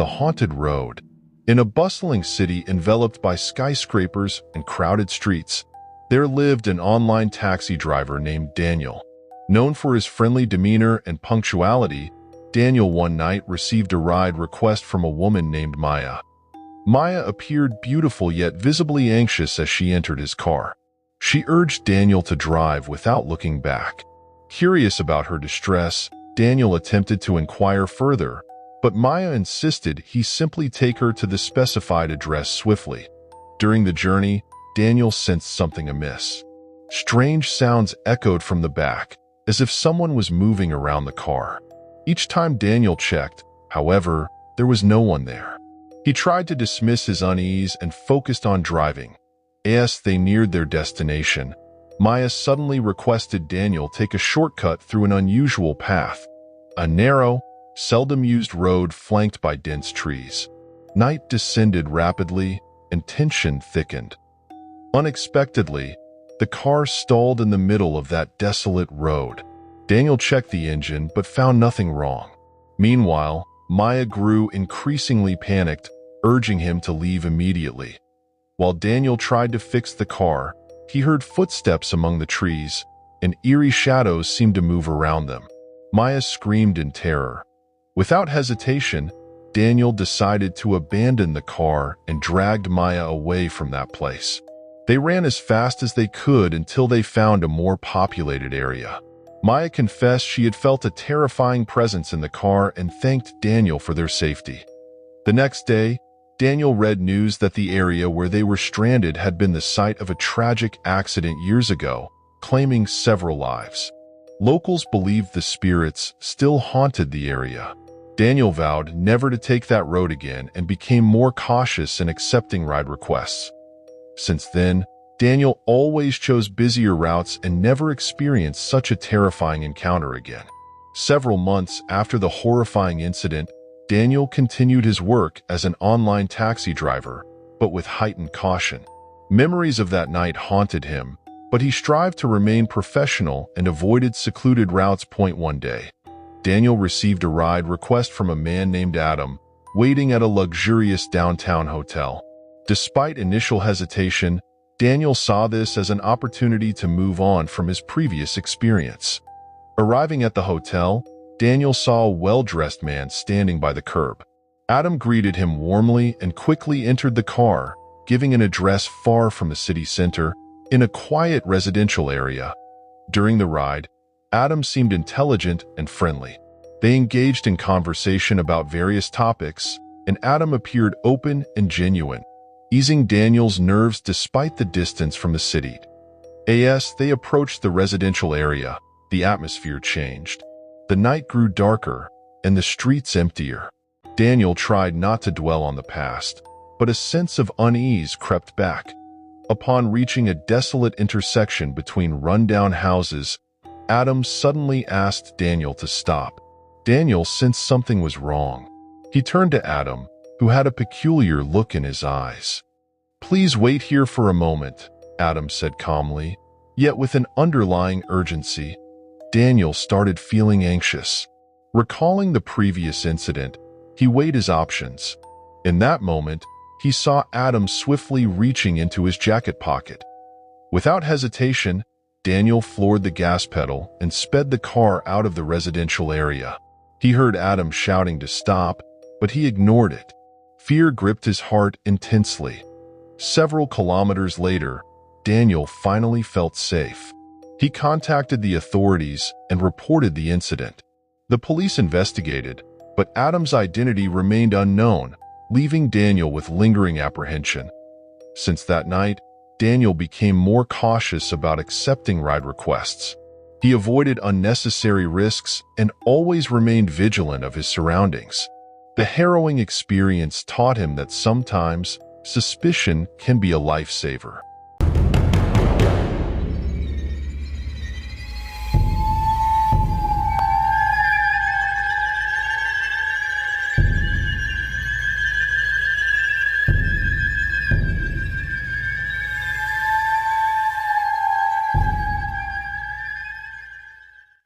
The Haunted Road. In a bustling city enveloped by skyscrapers and crowded streets, there lived an online taxi driver named Daniel. Known for his friendly demeanor and punctuality, Daniel one night received a ride request from a woman named Maya. Maya appeared beautiful yet visibly anxious as she entered his car. She urged Daniel to drive without looking back. Curious about her distress, Daniel attempted to inquire further, but Maya insisted he simply take her to the specified address swiftly. During the journey, Daniel sensed something amiss. Strange sounds echoed from the back, as if someone was moving around the car. Each time Daniel checked, however, there was no one there. He tried to dismiss his unease and focused on driving. As they neared their destination, Maya suddenly requested Daniel take a shortcut through an unusual path, a narrow, seldom-used road flanked by dense trees. Night descended rapidly, and tension thickened. Unexpectedly, the car stalled in the middle of that desolate road. Daniel checked the engine but found nothing wrong. Meanwhile, Maya grew increasingly panicked, urging him to leave immediately. While Daniel tried to fix the car, he heard footsteps among the trees, and eerie shadows seemed to move around them. Maya screamed in terror. Without hesitation, Daniel decided to abandon the car and dragged Maya away from that place. They ran as fast as they could until they found a more populated area. Maya confessed she had felt a terrifying presence in the car and thanked Daniel for their safety. The next day, Daniel read news that the area where they were stranded had been the site of a tragic accident years ago, claiming several lives. Locals believed the spirits still haunted the area. Daniel vowed never to take that road again and became more cautious in accepting ride requests. Since then, Daniel always chose busier routes and never experienced such a terrifying encounter again. Several months after the horrifying incident, Daniel continued his work as an online taxi driver, but with heightened caution. Memories of that night haunted him, but he strived to remain professional and avoided secluded routes. One day, Daniel received a ride request from a man named Adam, waiting at a luxurious downtown hotel. Despite initial hesitation, Daniel saw this as an opportunity to move on from his previous experience. Arriving at the hotel, Daniel saw a well-dressed man standing by the curb. Adam greeted him warmly and quickly entered the car, giving an address far from the city center, in a quiet residential area. During the ride, Adam seemed intelligent and friendly. They engaged in conversation about various topics, and Adam appeared open and genuine, easing Daniel's nerves despite the distance from the city. As they approached the residential area, the atmosphere changed. The night grew darker, and the streets emptier. Daniel tried not to dwell on the past, but a sense of unease crept back. Upon reaching a desolate intersection between rundown houses, Adam suddenly asked Daniel to stop. Daniel sensed something was wrong. He turned to Adam, who had a peculiar look in his eyes. "Please wait here for a moment," Adam said calmly, yet with an underlying urgency. Daniel started feeling anxious. Recalling the previous incident, he weighed his options. In that moment, he saw Adam swiftly reaching into his jacket pocket. Without hesitation, Daniel floored the gas pedal and sped the car out of the residential area. He heard Adam shouting to stop, but he ignored it. Fear gripped his heart intensely. Several kilometers later, Daniel finally felt safe. He contacted the authorities and reported the incident. The police investigated, but Adam's identity remained unknown, leaving Daniel with lingering apprehension. Since that night, Daniel became more cautious about accepting ride requests. He avoided unnecessary risks and always remained vigilant of his surroundings. The harrowing experience taught him that sometimes suspicion can be a lifesaver.